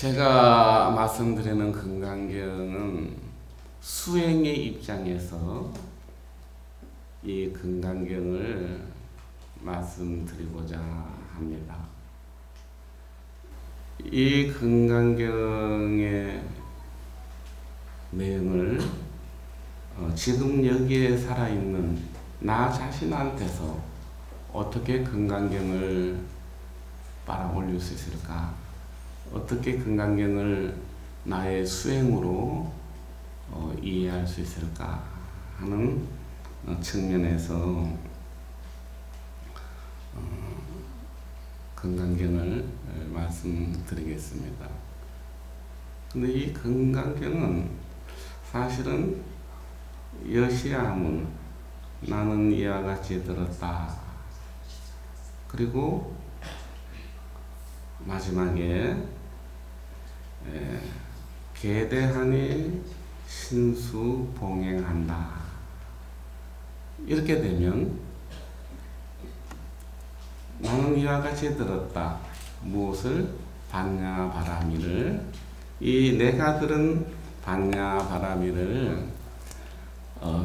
제가 말씀드리는 금강경은 수행의 입장에서 이 금강경을 말씀드리고자 합니다. 이 금강경의 내용을 지금 여기에 살아있는 나 자신한테서 어떻게 금강경을 빨아올릴 수 있을까? 어떻게 금강경을 나의 수행으로 이해할 수 있을까 하는 측면에서 금강경을 말씀드리겠습니다. 근데 이 금강경은 사실은 여시함은 나는 이와 같이 들었다. 그리고 마지막에 계대하니 신수 봉행한다. 이렇게 되면 나는 이와 같이 들었다. 무엇을? 반야바라미를. 이 내가 들은 반야바라미를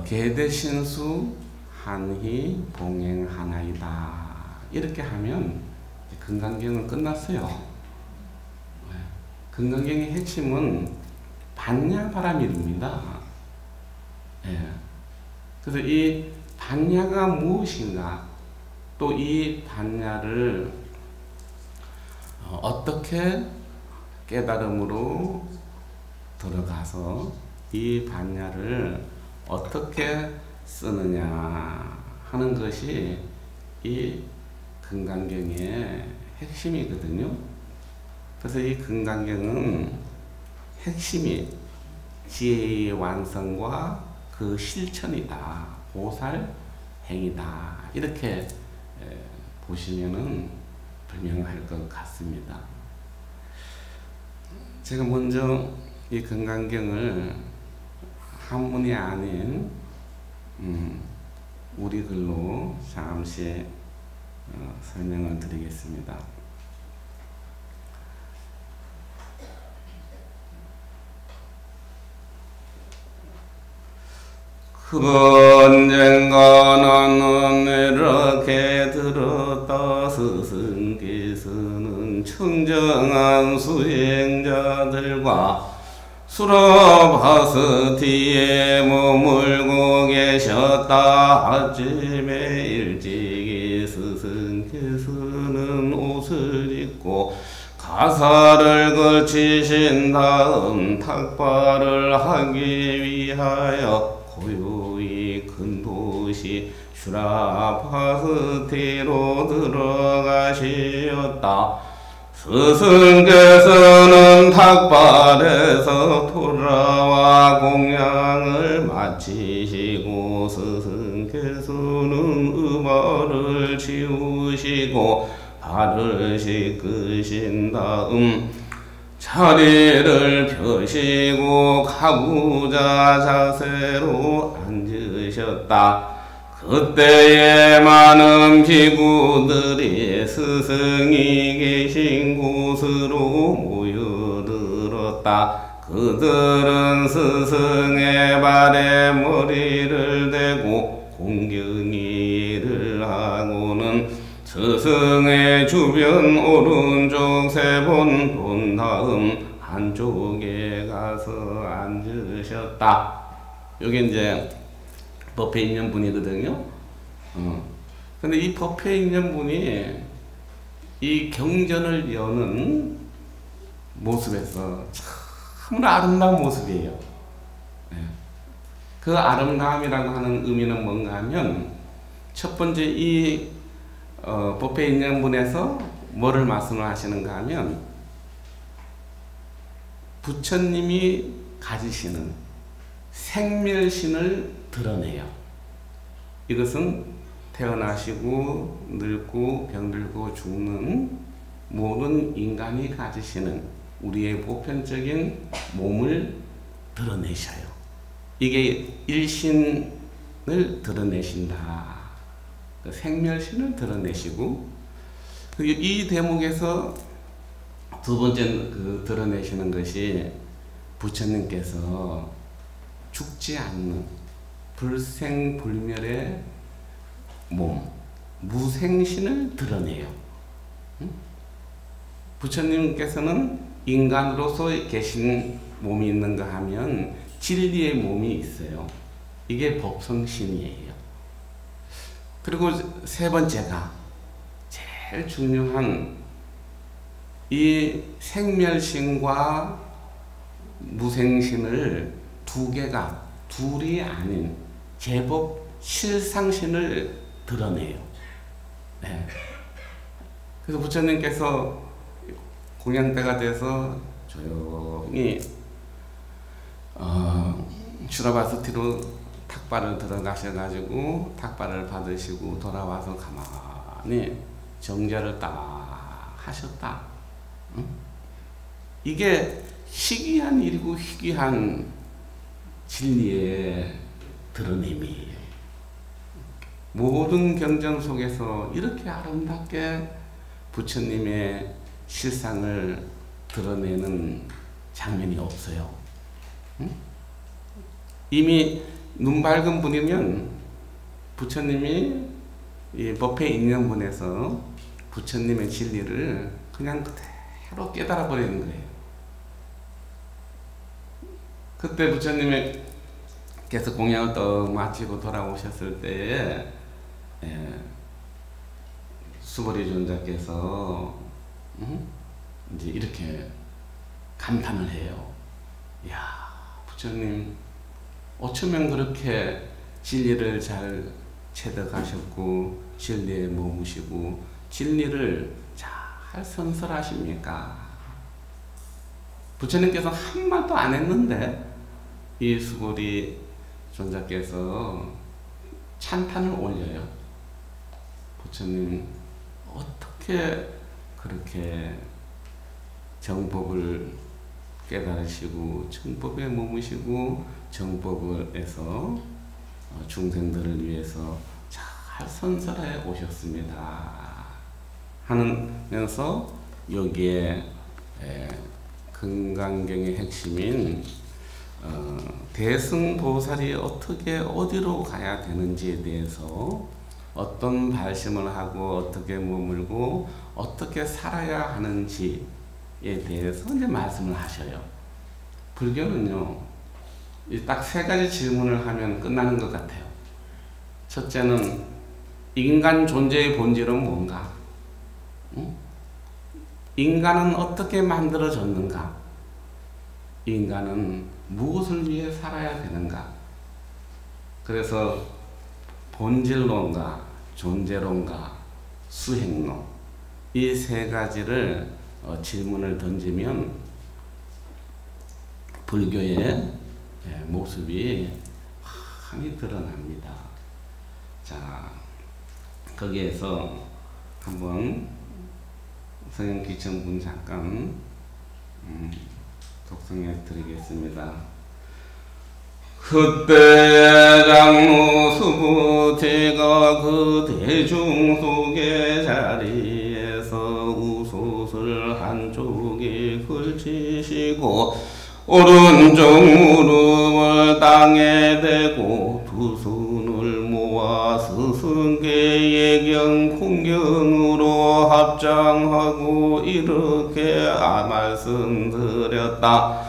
계대신수 한히 봉행하나이다. 이렇게 하면 금강경은 끝났어요. 금강경의 핵심은 반야바라밀입니다. 그래서 이 반야가 무엇인가, 또 이 반야를 어떻게 깨달음으로 들어가서 이 반야를 어떻게 쓰느냐 하는 것이 이 금강경의 핵심이거든요. 그래서 이 금강경은 핵심이 지혜의 완성과 그 실천이다. 보살행이다. 이렇게 보시면은 분명할 것 같습니다. 제가 먼저 이 금강경을 한문이 아닌 우리 글로 잠시 설명을 드리겠습니다. 언젠가 나는 이렇게 들었다. 스승께서는 청정한 수행자들과 수라바스티에 머물고 계셨다. 아침에 일찍이 스승께서는 옷을 입고 가사를 걸치신 다음 탁발을 하기 위하여 고요히 큰 도시 슈라바스티로 들어가시었다. 스승께서는 탁발에서 돌아와 공양을 마치시고 스승께서는 음화를 지우시고 발을 씻으신 다음 자리를 펴시고 가부좌 자세로 앉으셨다. 그때에 많은 비구들이 스승이 계신 곳으로 모여들었다. 그들은 스승의 발에 머리를 대고 공경의를 하고는 스승의 주변 오른쪽 3번 돈 다음 한쪽에 가서 앉으셨다. 여기 이제 법회 있는 분이거든요. 근데 이 법회 있는 분이 이 경전을 여는 모습에서 참으로 아름다운 모습이에요. 그 아름다움이라고 하는 의미는 뭔가 하면, 첫 번째 이 법회 있는 분에서 뭐를 말씀을 하시는가 하면, 부처님이 가지시는 생멸신을 드러내요. 이것은 태어나시고 늙고 병들고 죽는 모든 인간이 가지시는 우리의 보편적인 몸을 드러내셔요. 이게 일신을 드러내신다. 생멸신을 드러내시고, 이 대목에서 두 번째 드러내시는 것이 부처님께서 죽지 않는 불생불멸의 몸, 무생신을 드러내요. 부처님께서는 인간으로서 계신 몸이 있는가 하면 진리의 몸이 있어요. 이게 법성신이에요. 그리고 세 번째가 제일 중요한 이 생멸신과 무생신을 두 개가 둘이 아닌 제법 실상신을 드러내요. 네. 그래서 부처님께서 공양대가 돼서 조용히 슈라바스티로 탁발을 들어가셔가지고 탁발을 받으시고 돌아와서 가만히 정자를 딱 하셨다. 응? 이게 희귀한 일이고 희귀한 진리의 드러냄이에요. 모든 경전 속에서 이렇게 아름답게 부처님의 실상을 드러내는 장면이 없어요. 응? 이미 눈 밝은 분이면 부처님이 이 법회 인연분에서 부처님의 진리를 그냥 그대로 깨달아 버리는 거예요. 그때 부처님께서 공양을 떡 마치고 돌아오셨을 때에 수보리 존자께서 이제 이렇게 감탄을 해요. 야, 부처님 어쩌면 그렇게 진리를 잘 체득하셨고 진리에 머무시고 진리를 잘 선설하십니까? 부처님께서 한 말도 안 했는데 이 수보리 존자께서 찬탄을 올려요. 부처님 어떻게 그렇게 정법을 깨달으시고 정법에 머무시고 정법에서 중생들을 위해서 잘 선설해 오셨습니다 하면서 여기에 금강경의 핵심인 대승보살이 어떻게 어디로 가야 되는지에 대해서 어떤 발심을 하고 어떻게 머물고 어떻게 살아야 하는지에 대해서 이제 말씀을 하셔요. 불교는요, 딱 세 가지 질문을 하면 끝나는 것 같아요. 첫째는 인간 존재의 본질은 뭔가? 응? 인간은 어떻게 만들어졌는가? 인간은 무엇을 위해 살아야 되는가? 그래서 본질론과 존재론과 수행론 이 세 가지를 질문을 던지면 불교의 모습이 많이 드러납니다. 자, 거기에서 한번 성현기천분 잠깐 독송해 드리겠습니다. 그때 장로 수부제가 그 대중 속의 자리에서 우솥을 한쪽에 걸치시고 오른쪽 무릎을 땅에 대고 두 손을 모아 스승계 예경 공경으로 합장하고 이렇게 말씀드렸다.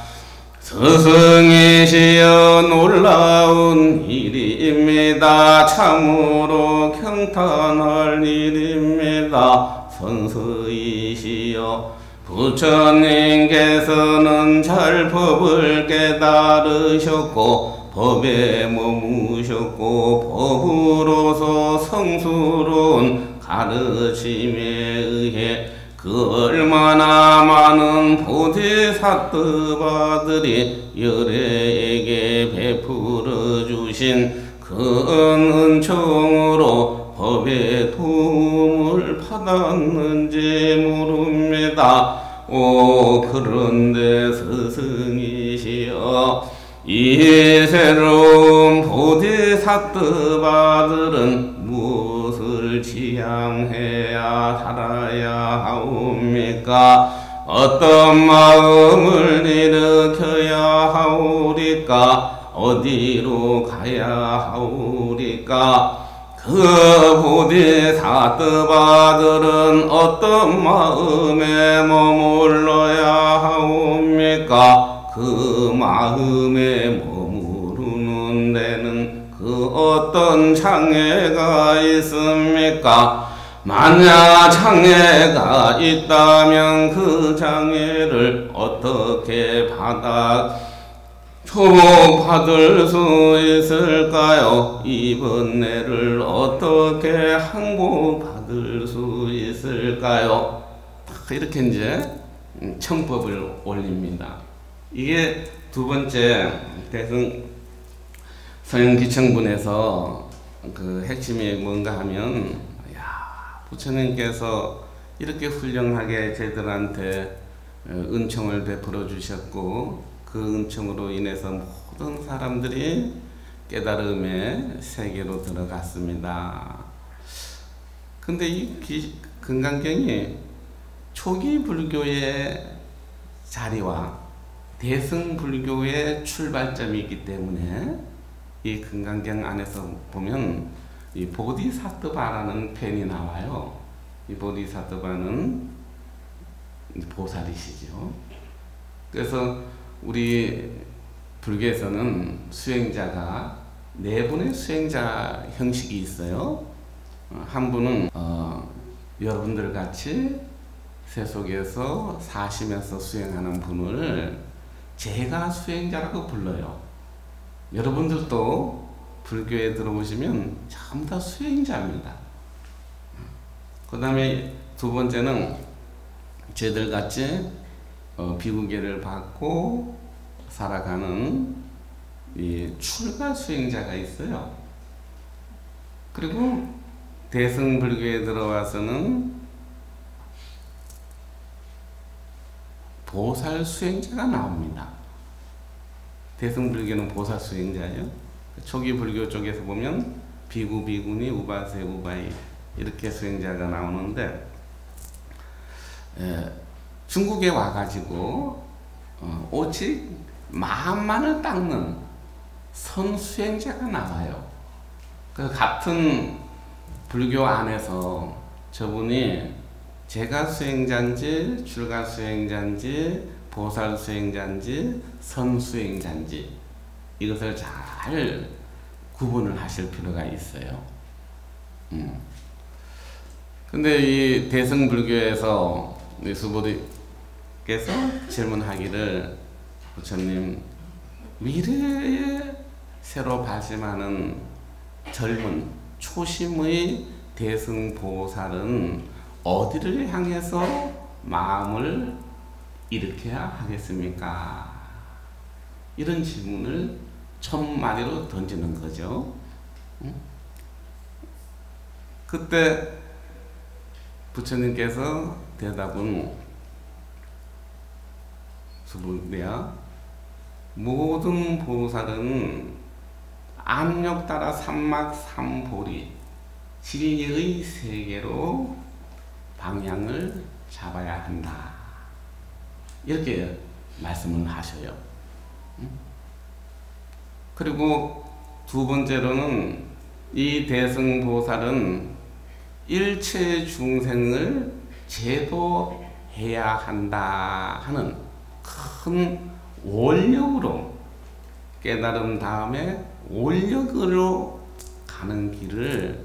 스승이시여 놀라운 일입니다. 참으로 경탄할 일입니다. 선서이시여 부처님께서는 잘 법을 깨달으셨고 법에 머무셨고 법으로서 성스러운 가르침에 의해 그 얼마나 많은 보디사트바들이 열애에게 베풀어 주신 그 은총으로 법의 도움을 받았는지 모릅니다. 그런데 스승이시여 이 새로운 보디사트바들은 무엇을 지향해야 살아야 하옵니까? 어떤 마음을 일으켜야 하오리까 어디로 가야 하오리까 그 보디사트바들은 어떤 마음에 머물러야 하옵니까 그 마음에 머무르는 데는 그 어떤 장애가 있습니까 만약 장애가 있다면 그 장애를 어떻게 초복받을 수 있을까요? 이번 내를 어떻게 항복받을 수 있을까요? 이렇게 이제 청법을 올립니다. 이게 두 번째 대승 서영기청분에서 그 핵심이 뭔가 하면 부처님께서 이렇게 훌륭하게 저희들한테 은총을 베풀어 주셨고 그 은총으로 인해서 모든 사람들이 깨달음의 세계로 들어갔습니다. 근데 이 금강경이 초기 불교의 자리와 대승 불교의 출발점이 있기 때문에 이 금강경 안에서 보면 이 보디사트바라는 편이 나와요. 이 보디사트바는 보살이시죠. 그래서 우리 불교에서는 수행자가 네 분의 수행자 형식이 있어요. 한 분은 여러분들 같이 세속에서 사시면서 수행하는 분을 제가 수행자라고 불러요. 여러분들도 불교에 들어오시면 전부 다 수행자입니다. 그 다음에 두 번째는 저희들 같이 비구계를 받고 살아가는 이 출가 수행자가 있어요. 그리고 대승불교에 들어와서는 보살 수행자가 나옵니다. 대승불교는 보살 수행자예요. 초기 불교 쪽에서 보면 비구, 비구니, 우바세, 우바이 이렇게 수행자가 나오는데 중국에 와가지고 오직 마음만을 닦는 선수행자가 나와요. 그 같은 불교 안에서 저분이 제가 수행자인지 출가 수행자인지 보살 수행자인지 선수행자인지 이것을 잘 구분을 하실 필요가 있어요. 근데 이 대승불교에서 수보리께서 질문하기를 부처님 미래에 새로 발심하는 젊은 초심의 대승보살은 어디를 향해서 마음을 일으켜야 하겠습니까? 이런 질문을 첫마디로 던지는 거죠. 그때 부처님께서 대답은 수부리야 모든 보살은 압력 따라 삼막 삼보리 진리의 세계로 방향을 잡아야 한다. 이렇게 말씀을 하셔요. 그리고 두 번째로는 이 대승보살은 일체 중생을 제도해야 한다 하는 큰 원력으로 깨달음 다음에 원력으로 가는 길을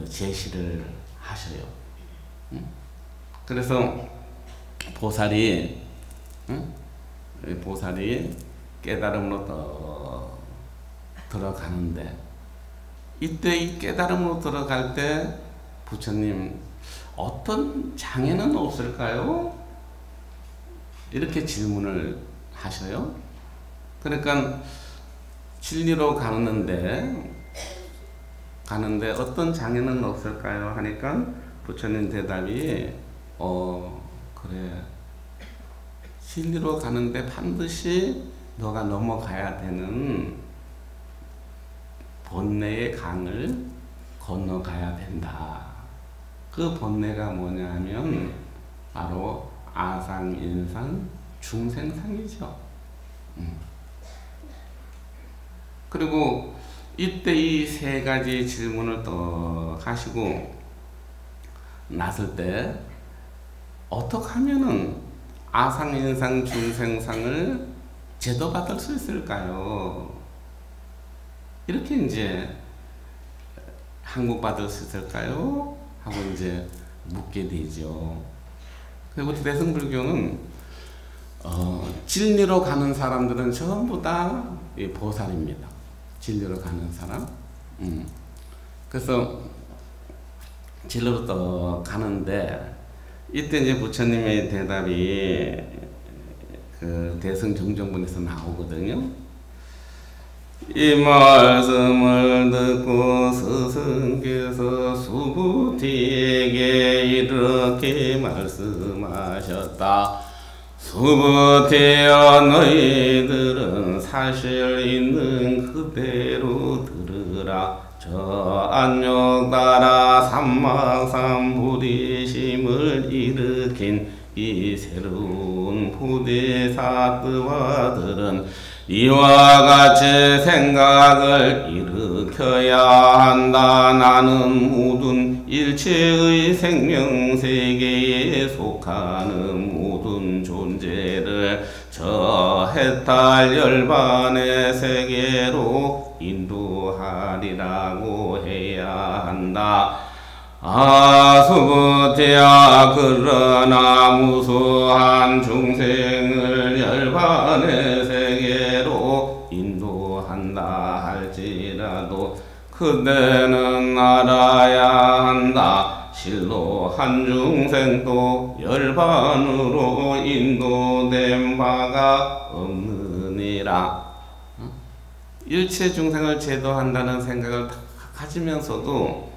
제시를 하셔요. 그래서 보살이 깨달음으로 들어가는데 이때 이 깨달음으로 들어갈 때 부처님 어떤 장애는 없을까요? 이렇게 질문을 하셔요. 그러니까 진리로 가는데 어떤 장애는 없을까요? 하니까 부처님 대답이 그래 진리로 가는데 반드시 너가 넘어가야 되는 번뇌의 강을 건너가야 된다. 그 번뇌가 뭐냐 하면 바로 아상, 인상, 중생상이죠. 그리고 이때 이 세 가지 질문을 또 하시고 났을 때 어떻게 하면은 아상, 인상, 중생상을 제도받을 수 있을까요? 이렇게 이제 항복받을 수 있을까요? 하고 이제 묻게 되죠. 그리고 대승불교는 진리로 가는 사람들은 전부 다 보살입니다. 진리로 가는 사람. 그래서 진리로 또 가는데 이때 이제 부처님의 대답이 그 대승정정본에서 나오거든요. 이 말씀을 듣고 스승께서 수부티에게 이렇게 말씀하셨다. 수부티여, 너희들은 사실 있는 그대로 들으라. 저 안욕 따라 삼막삼 부리심을 일으킨 이 새로운 보디사트와들은 이와 같이 생각을 일으켜야 한다. 나는 모든 일체의 생명세계에 속하는 모든 존재를 저 해탈 열반의 세계로 인도하리라고 해야 한다. 수부티야, 그러나 무수한 중생을 열반의 세계로 인도한다 할지라도 그대는 알아야 한다. 실로 한 중생도 열반으로 인도된 바가 없느니라. 일체 중생을 제도한다는 생각을 가지면서도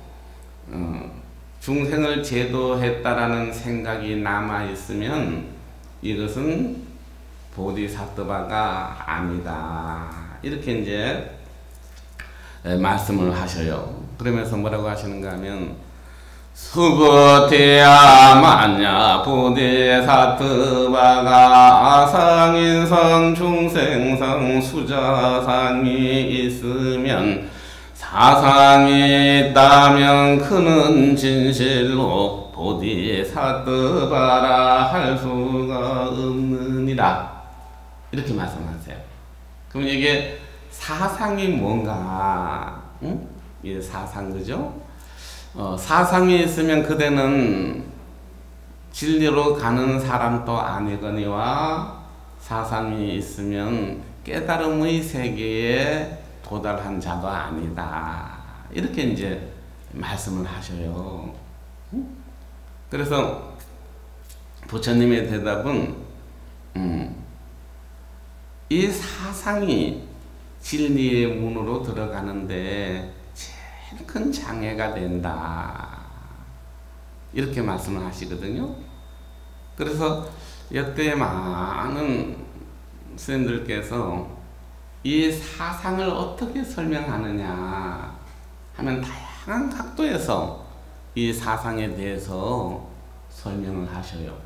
중생을 제도했다라는 생각이 남아있으면 이것은 보디사트바가 아니다. 이렇게 이제 말씀을 하셔요. 그러면서 뭐라고 하시는가 하면 수부티야, 만약 보디사트바가 아상인상, 중생상, 수자상이 있으면 사상이 있다면 그는 진실로 보디사트바라 할 수가 없느니라. 이렇게 말씀하세요. 그럼 이게 사상이 뭔가? 이 사상, 그죠? 사상이 있으면 그대는 진리로 가는 사람도 아니거니와 사상이 있으면 깨달음의 세계에 도달한 자도 아니다. 이렇게 이제 말씀을 하셔요. 그래서 부처님의 대답은 이 사상이 진리의 문으로 들어가는데 제일 큰 장애가 된다. 이렇게 말씀을 하시거든요. 그래서 여태 많은 스님들께서 이 사상을 어떻게 설명하느냐 하면 다양한 각도에서 이 사상에 대해서 설명을 하셔요.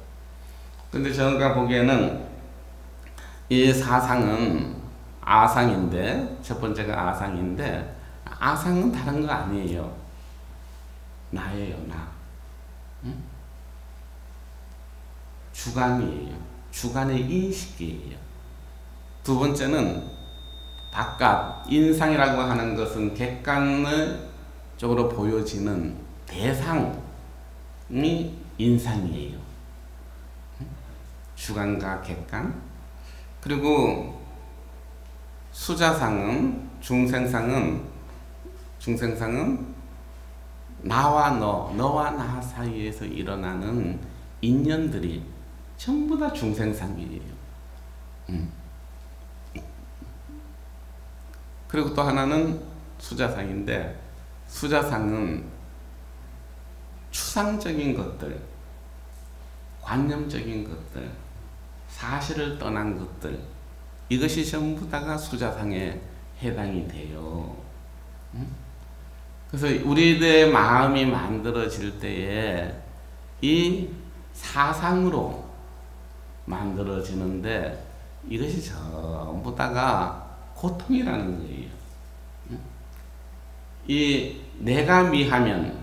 근데 제가 보기에는 이 사상은 아상인데, 첫 번째가 아상인데, 아상은 다른 거 아니에요. 나예요, 나. 주관이에요. 주관의 인식이에요. 두 번째는 바깥, 인상이라고 하는 것은 객관을 쪽으로 보여지는 대상이 인상이에요. 주관과 객관. 그리고 수자상은, 중생상은 나와 너와 나 사이에서 일어나는 인연들이 전부 다 중생상이에요. 그리고 또 하나는 수자상인데, 수자상은 추상적인 것들, 관념적인 것들, 사실을 떠난 것들, 이것이 전부 다가 수자상에 해당이 돼요. 그래서 우리들의 마음이 만들어질 때에 이 사상으로 만들어지는데 이것이 전부 다가 고통이라는 거예요. 이 내가 미하면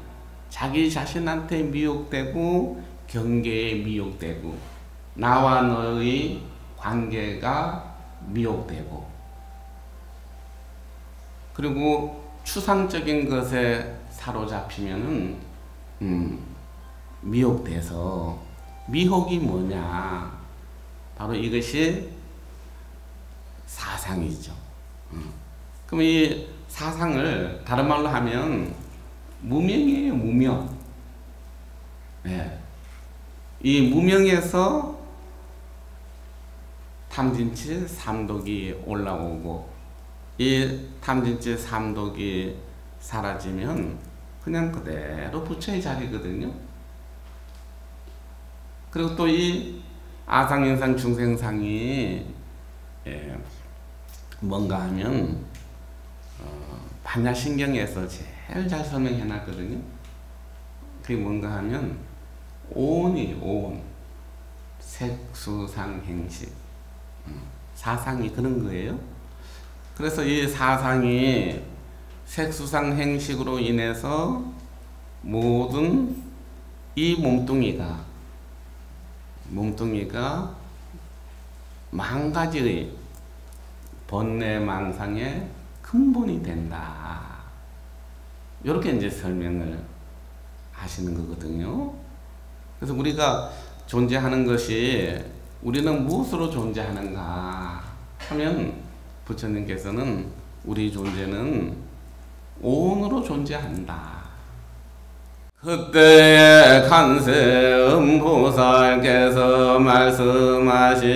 자기 자신한테 미혹되고 경계에 미혹되고 나와 너의 관계가 미혹되고 그리고 추상적인 것에 사로잡히면은 미혹돼서 미혹이 뭐냐? 바로 이것이 사상이죠. 그럼 이 사상을 다른 말로 하면 무명이에요, 무명. 네. 이 무명에서 탐진치 삼독이 올라오고 이 탐진치 삼독이 사라지면 그냥 그대로 부처의 자리거든요. 그리고 또 이 아상인상 중생상이 뭔가 하면 반야신경에서 제일 잘 설명해 놨거든요. 그게 뭔가 하면 오온이 오온, 색수상행식, 사상이 그런 거예요. 그래서 이 사상이 색수상행식으로 인해서 모든 이 몸뚱이가 만 가지의 번뇌망상의 근본이 된다. 이렇게 이제 설명을 하시는 거거든요. 그래서 우리가 존재하는 것이 우리는 무엇으로 존재하는가 하면 부처님께서는 우리 존재는 오온으로 존재한다. 그때에 간세음보살께서 말씀하셨다.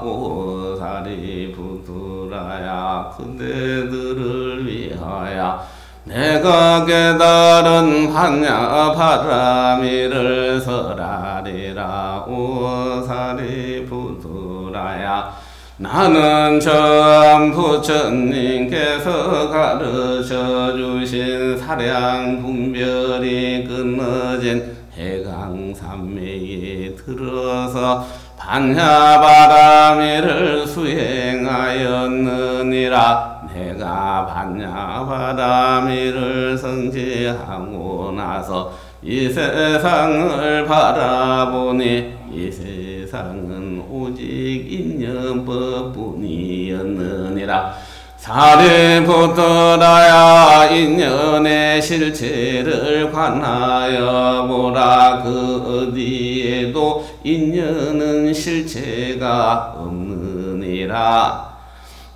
오사리부두라야, 그대들을 위하여 내가 깨달은 반야바라미를 설하리라. 오사리부두라야, 나는 전 부처님께서 가르쳐 주신 사량분별이 끊어진 해강산매에 들어서 반야바라미를 수행하였느니라. 내가 반야바라미를 성취하고 나서 이 세상을 바라보니 이 세상은 오직 인연법뿐이었느니라. 사리부터라야, 인연의 실체를 관하여 보라. 그 어디에도 인연은 실체가 없느니라.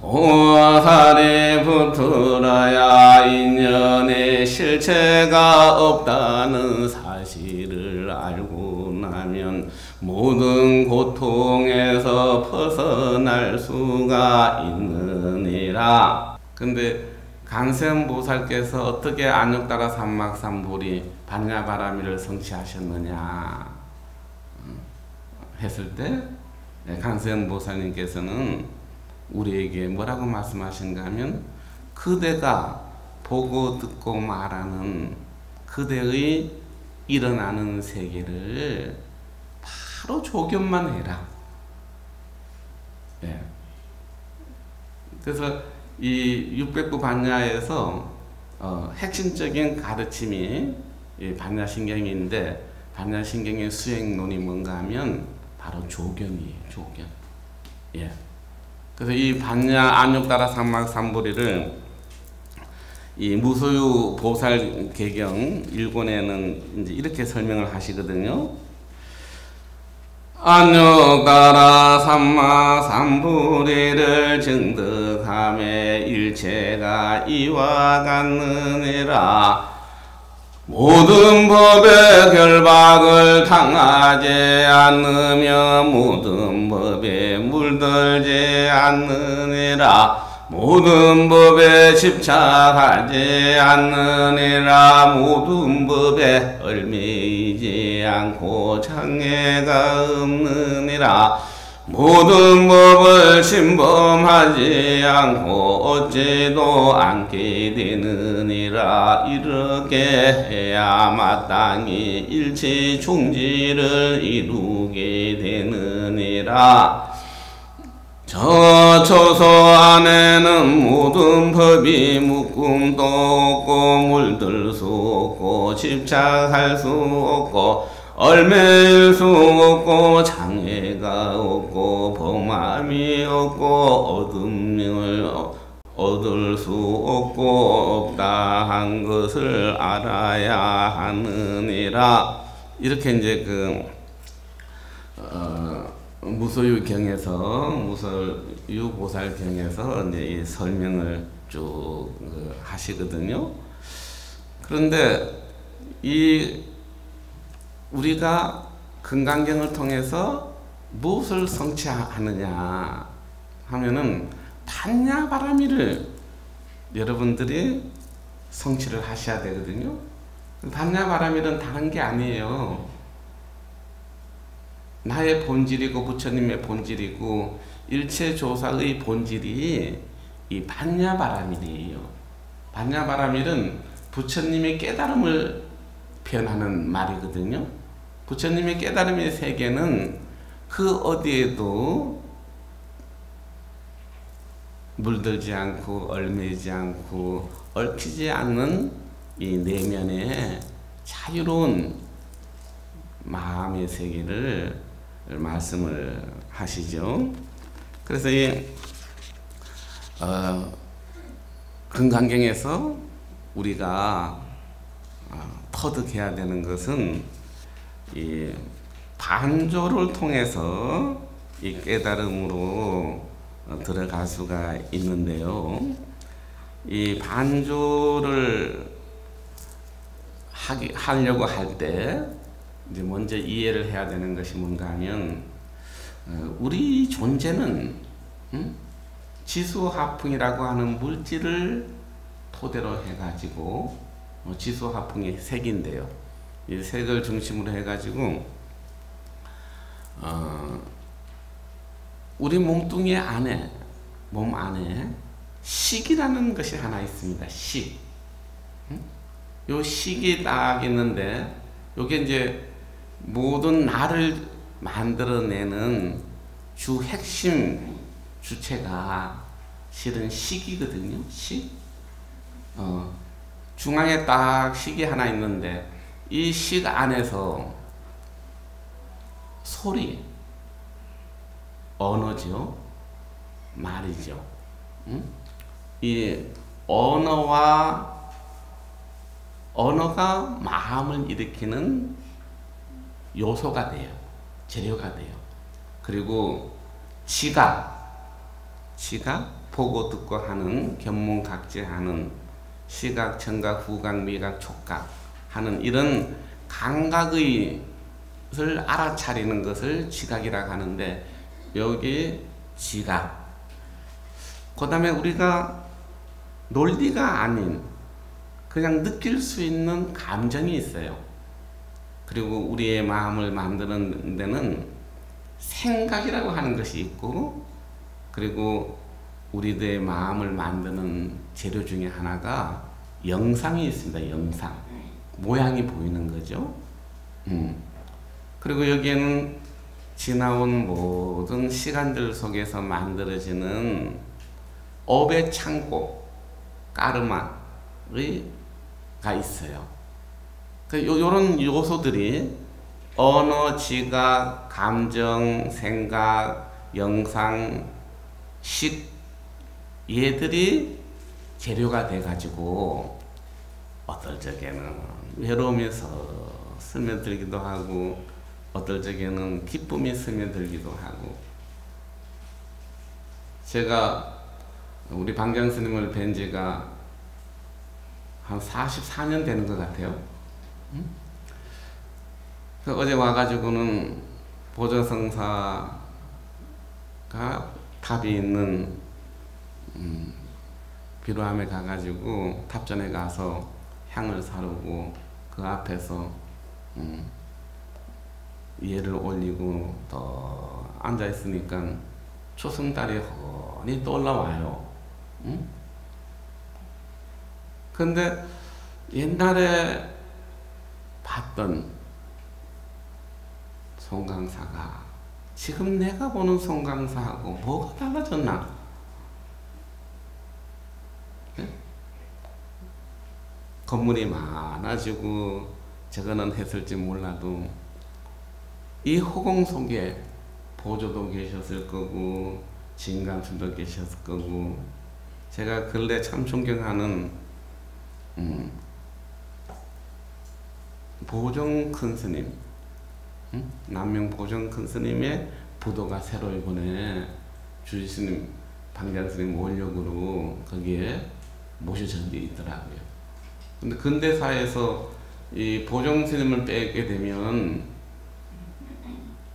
오사리부터라야, 인연의 실체가 없다는 사실을 알고 나면 모든 고통에서 벗어날 수가 있느니라. 근데 간세음보살께서 어떻게 안욕따라 삼막삼불이 반야바라미를 성취하셨느냐 했을 때 간세음보살님께서는 우리에게 뭐라고 말씀하신가 하면 그대가 보고 듣고 말하는 그대의 일어나는 세계를 바로 조견만 해라. 예. 그래서 이 609 반야에서 핵심적인 가르침이 이 반야신경인데, 반야신경의 수행론이 뭔가 하면 바로 조견이에요. 조견. 예. 그래서 이 반야 안욕따라 삼막삼불이를 이 무소유 보살 개경 1권에는 이제 이렇게 설명을 하시거든요. 안욕따라 삼막삼불이를 증득함에 일체가 이와 같느니라. 모든 법에 결박을 당하지 않으며 모든 법에 물들지 않느니라. 모든 법에 집착하지 않느니라. 모든 법에 얽매이지 않고 장애가 없느니라. 모든 법을 침범하지 않고 얻지도 않게 되느니라. 이렇게 해야 마땅히 일체 충지를 이루게 되느니라. 저 초소 안에는 모든 법이 묶음도 없고 물들 수 없고 집착할 수 없고 얼매일 수 없고 장애가 없고 범함이 없고 얻음을 얻을 수 없고 없다 한 것을 알아야 하느니라. 이렇게 이제 무소유경에서 무소유보살경에서 이제 이 설명을 쭉 하시거든요. 그런데 우리가 금강경을 통해서 무엇을 성취하느냐 하면은 반야바라미를 여러분들이 성취를 하셔야 되거든요. 반야바라미는 다른 게 아니에요. 나의 본질이고 부처님의 본질이고 일체 조사의 본질이 이 반야바라밀이에요. 반야바라밀은 부처님의 깨달음을 표현하는 말이거든요. 부처님의 깨달음의 세계는 그 어디에도 물들지 않고 얼매지 않고 얽히지 않는 이 내면의 자유로운 마음의 세계를 말씀을 하시죠. 그래서 이 금강경에서 우리가 터득해야 되는 것은 이 반조를 통해서 이 깨달음으로 들어갈 수가 있는데요. 이 반조를 하려고 할 때 이제 먼저 이해를 해야 되는 것이 뭔가 하면 우리 존재는 지수화풍이라고 하는 물질을 토대로 해가지고 지수화풍이 색인데요. 이 색을 중심으로 해가지고 우리 몸뚱이 안에 몸 안에 식이라는 것이 하나 있습니다. 식. 요 식이 딱 있는데 요게 이제 모든 나를 만들어내는 주 핵심 주체가 실은 식이거든요. 식. 중앙에 딱 식이 하나 있는데 이 식 안에서 소리, 언어죠. 말이죠. 이 언어가 마음을 일으키는 요소가 돼요. 재료가 돼요. 그리고 지각 보고 듣고 하는 견문각지하는 시각, 청각, 후각, 미각, 촉각 하는 이런 감각의 것을 알아차리는 것을 지각이라고 하는데 여기 지각. 그 다음에 우리가 논리가 아닌 그냥 느낄 수 있는 감정이 있어요. 그리고 우리의 마음을 만드는 데는 생각이라고 하는 것이 있고, 그리고 우리들의 마음을 만드는 재료 중에 하나가 영상이 있습니다. 영상. 모양이 보이는 거죠. 그리고 여기에는 지나온 모든 시간들 속에서 만들어지는 업의 창고, 까르마가 있어요. 요런 요소들이 언어, 지각, 감정, 생각, 영상, 식, 얘들이 재료가 돼가지고 어떨 적에는 외로움에서 스며들기도 하고 어떨 적에는 기쁨이 스며들기도 하고. 제가 우리 방경 스님을 뵌 지가 한 44년 되는 것 같아요. 어제 와가지고는 보조성사가 탑이 있는 비로함에 가가지고 탑전에 가서 향을 사르고 그 앞에서 예를 올리고 또 앉아 있으니까 초승달이 훤히 떠올라와요. 응? 근데 옛날에 봤던 송강사가 지금 내가 보는 송강사하고 뭐가 달라졌나? 네? 건물이 많아지고 저거는 했을지 몰라도 이 허공 속에 보조도 계셨을 거고 진간수도 계셨을 거고 제가 근래 참 존경하는 보정 큰 스님, 남명 보정 큰 스님의 부도가 새로 이번에 주지스님, 방장스님 원력으로 거기에 모셔진 게 있더라고요. 근데 근대사에서 이 보정 스님을 빼게 되면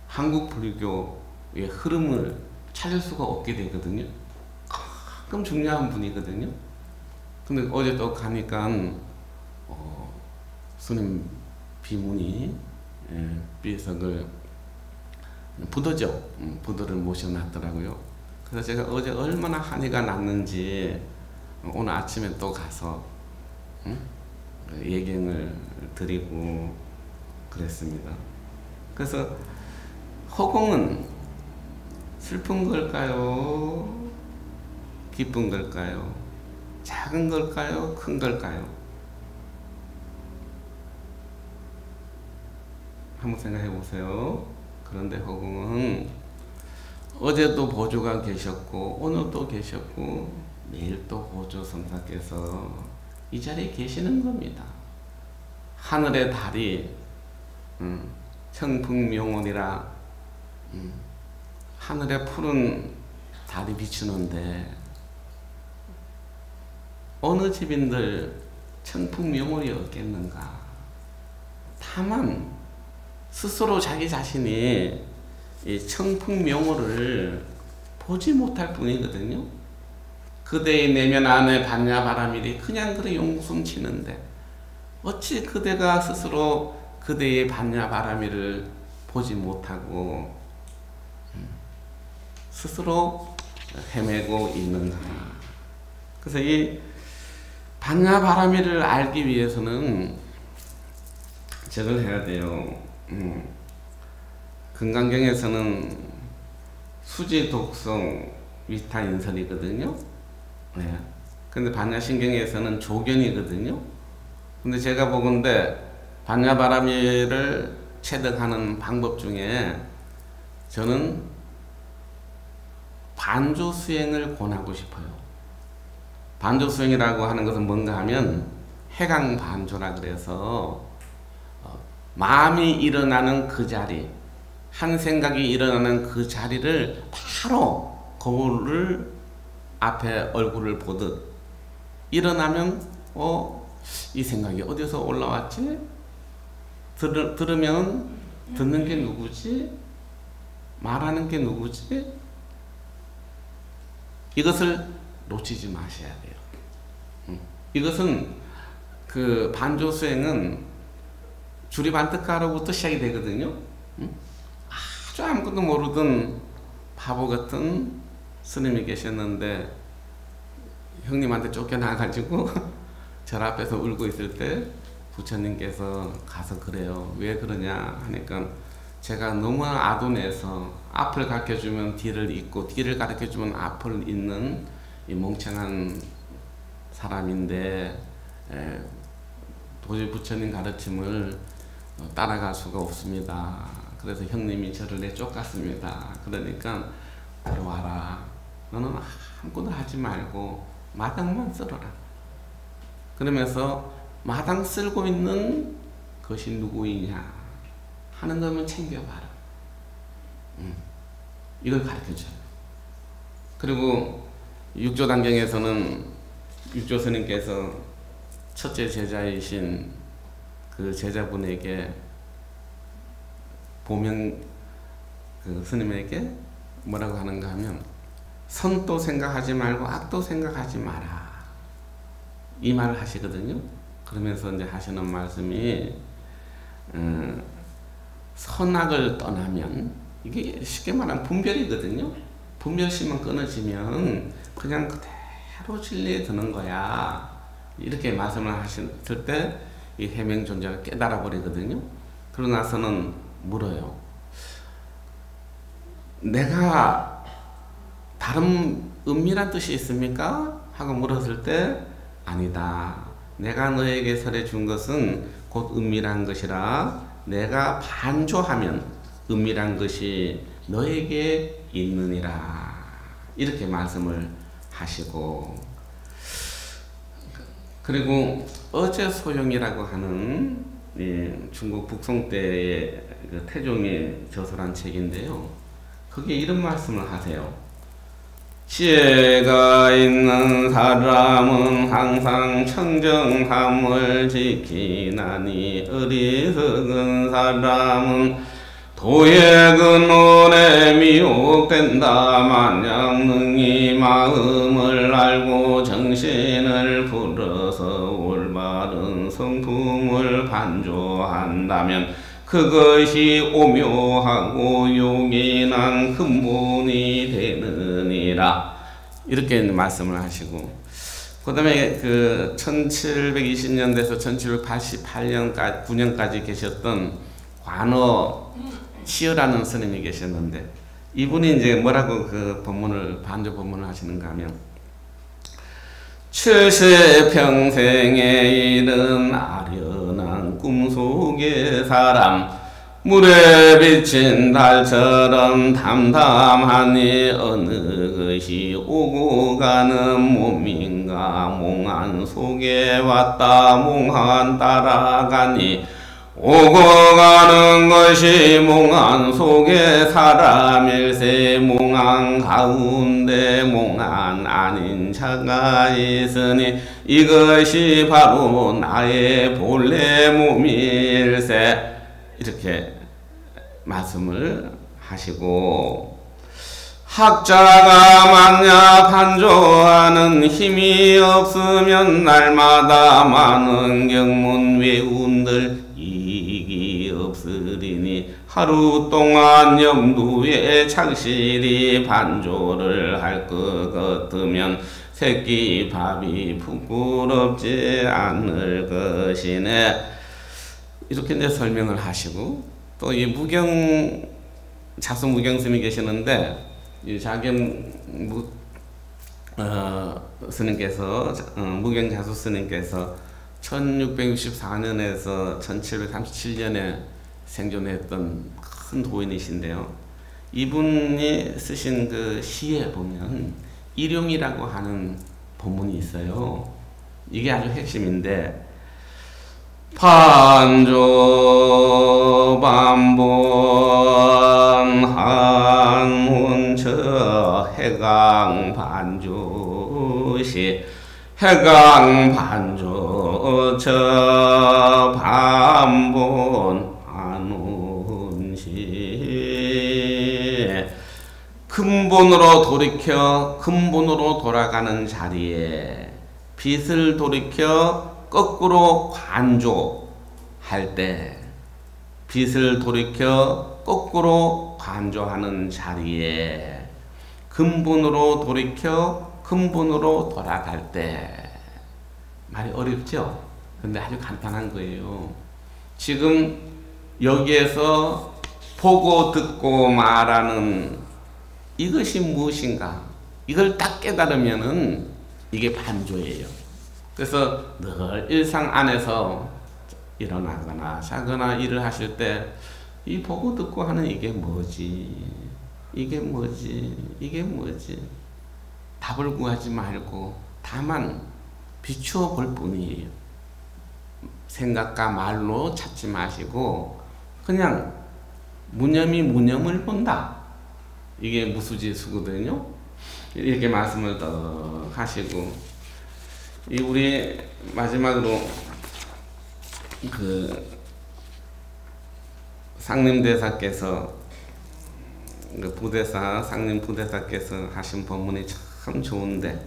한국 불교의 흐름을 찾을 수가 없게 되거든요. 가끔 중요한 분이거든요. 근데 어제 또 가니까 스님 비문이 비석을 부도죠. 부도를 모셔놨더라고요. 그래서 제가 어제 얼마나 한이가 났는지 오늘 아침에 또 가서 예경을 드리고 그랬습니다. 그래서 허공은 슬픈 걸까요? 기쁜 걸까요? 작은 걸까요? 큰 걸까요? 한번 생각해 보세요. 그런데 허공은 어제도 보조가 계셨고 오늘도 계셨고 내일 또 보조 성사께서 이 자리에 계시는 겁니다. 하늘의 달이 청풍명월이라 하늘에 푸른 달이 비추는데 어느 집인들 청풍명월이 없겠는가? 다만 스스로 자기 자신이 이 청풍명월을 보지 못할 뿐이거든요. 그대의 내면 안에 반야바라밀이 그냥 그래 용숨치는데 어찌 그대가 스스로 그대의 반야바라밀을 보지 못하고 스스로 헤매고 있는가. 그래서 이 반야바라밀을 알기 위해서는 저걸 해야 돼요. 금강경에서는 수지 독성 위타 인설이거든요. 네. 근데 반야신경에서는 조견이거든요. 근데 제가 보건대 반야바라밀을 체득하는 방법 중에 저는 반조수행을 권하고 싶어요. 반조수행이라고 하는 것은 뭔가 하면 해강반조라 그래서 마음이 일어나는 그 자리, 한 생각이 일어나는 그 자리를 바로 거울을 앞에 얼굴을 보듯 일어나면 이 생각이 어디서 올라왔지? 들으면 듣는 게 누구지? 말하는 게 누구지? 이것을 놓치지 마셔야 돼요. 이것은 그 반조수행은 주리반득가로부터 시작이 되거든요. 아주 아무것도 모르던 바보 같은 스님이 계셨는데 형님한테 쫓겨나가지고 절 앞에서 울고 있을 때 부처님께서 가서 그래요. 왜 그러냐 하니까 제가 너무 아둔해서 앞을 가르쳐주면 뒤를 잇고 뒤를 가르쳐주면 앞을 잇는 이 멍청한 사람인데 도저히 부처님 가르침을 따라갈 수가 없습니다. 그래서 형님이 저를 내쫓았습니다. 그러니까 들어와라. 너는 아무것도 하지 말고 마당만 쓸어라. 그러면서 마당 쓸고 있는 것이 누구이냐 하는 것만 챙겨봐라. 이걸 가르쳐줘요. 그리고 육조단경에서는 육조스님께서 첫째 제자이신 그 제자분에게 보명 그 스님에게 뭐라고 하는가 하면 선도 생각하지 말고 악도 생각하지 마라. 이 말을 하시거든요. 그러면서 이제 하시는 말씀이 선악을 떠나면 이게 쉽게 말하면 분별이거든요. 분별심만 끊어지면 그냥 그대로 진리에 드는 거야. 이렇게 말씀을 하셨을 때 이 해명 존재가 깨달아 버리거든요. 그러고 나서는 물어요. 내가 다른 은밀한 뜻이 있습니까? 하고 물었을 때 아니다. 내가 너에게 설해 준 것은 곧 은밀한 것이라 내가 반조하면 은밀한 것이 너에게 있느니라. 이렇게 말씀을 하시고, 그리고 어제 소용이라고 하는 중국 북송 때의 그 태종이 저술한 책인데요. 거기에 이런 말씀을 하세요. 지혜가 있는 사람은 항상 청정함을 지키나니 어리석은 사람은 도의 근원에 미혹된다. 만약 능히 마음을 알고 정신을 풀어서 올바른 성품을 반조한다면 그것이 오묘하고 용인한 근본이 되느니라. 이렇게 말씀을 하시고, 그 다음에 그 1720년대에서 1788년까지 9년까지 계셨던 관어 치어라는 스님이 계셨는데, 이분이 이제 뭐라고 그 본문을 반조 본문을 하시는가 하면, 70평생에 이른 아련한 꿈속의 사람, 물에 비친 달처럼 담담하니 어느 것이 오고 가는 몸인가. 몽한 속에 왔다 몽한 따라가니 오고 가는 것이 몽한 속의 사람일세. 몽한 가운데 몽한 아닌 자가 있으니 이것이 바로 나의 본래 몸일세. 이렇게 말씀을 하시고, 학자가 만약 반조하는 힘이 없으면 날마다 많은 경문 외운들 이익이 없으리니 하루 동안 염두에 착실히 반조를 할 것 같으면 새끼 밥이 부끄럽지 않을 것이네. 이렇게 이제 설명을 하시고, 또 이 자수 무경스님이 계시는데, 이 자경 스님께서 무경 자수 스님께서 1664년에서 1737년에 생존했던 큰 도인이신데요. 이분이 쓰신 그 시에 보면 일용이라고 하는 본문이 있어요. 이게 아주 핵심인데, 반조 반본 한문처 해강 반조시 해강 반조처 반본 한문시. 근본으로 돌이켜 근본으로 돌아가는 자리에 빛을 돌이켜 거꾸로 관조할 때, 빛을 돌이켜 거꾸로 관조하는 자리에 근본으로 돌이켜 근본으로 돌아갈 때. 말이 어렵죠? 근데 아주 간단한 거예요. 지금 여기에서 보고 듣고 말하는 이것이 무엇인가, 이걸 딱 깨달으면은 이게 반조예요. 그래서 늘 일상 안에서 일어나거나 자거나 일을 하실 때 이 보고 듣고 하는 이게 뭐지? 이게 뭐지? 이게 뭐지? 답을 구하지 말고 다만 비추어 볼 뿐이에요. 생각과 말로 찾지 마시고 그냥 무념이 무념을 본다. 이게 무수지수거든요. 이렇게 말씀을 더 하시고, 우리 마지막으로 그 상림대사께서, 그 부대사 상림 부대사께서 하신 법문이 참 좋은데,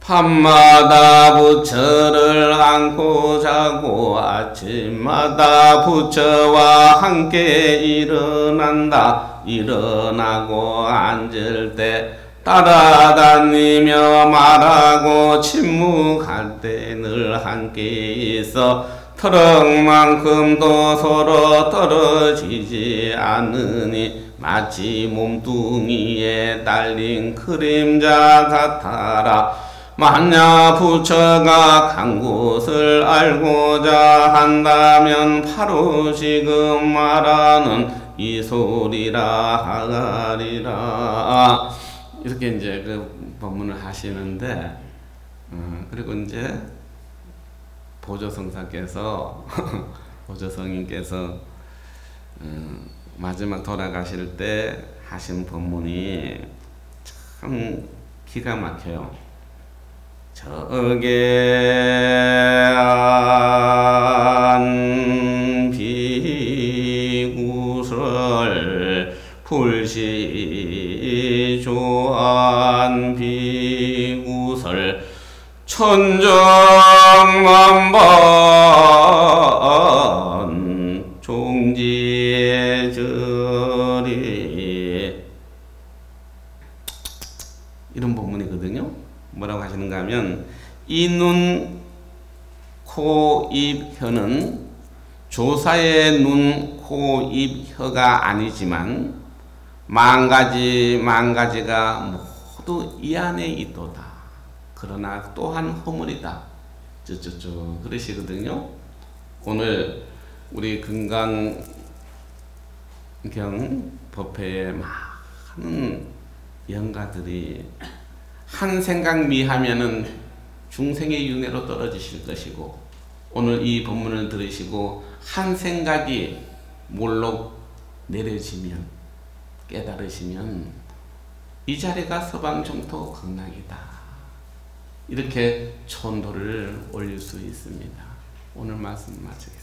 밤마다 부처를 안고 자고 아침마다 부처와 함께 일어난다. 일어나고 앉을 때 따라다니며 말하고 침묵할 때 늘 함께 있어 터럭만큼도 서로 떨어지지 않으니 마치 몸뚱이에 달린 그림자 같아라. 만약 부처가 간 곳을 알고자 한다면 바로 지금 말하는 이 소리라 하리라. 이렇게 이제 그 법문을 하시는데, 그리고 이제 보조성사께서 보조성인께서 마지막 돌아가실 때 하신 법문이 참 기가 막혀요. 적외한 비구설 불시조한 비구설 천정만번 종지절이, 이런 본문이거든요. 뭐라고 하시는가 하면 이 눈, 코, 입, 혀는 조사의 눈, 코, 입, 혀가 아니지만 만가지가 모두 이 안에 있도다. 그러나 또한 허물이다. 쩌쩌쩌 그러시거든요. 오늘 우리 금강경 법회에 많은 영가들이 한 생각 미하면은 중생의 윤회로 떨어지실 것이고, 오늘 이 법문을 들으시고 한 생각이 몰록 내려지면, 깨달으시면 이 자리가 서방정토 극락이다. 이렇게 천도를 올릴 수 있습니다. 오늘 말씀 마치겠습니다.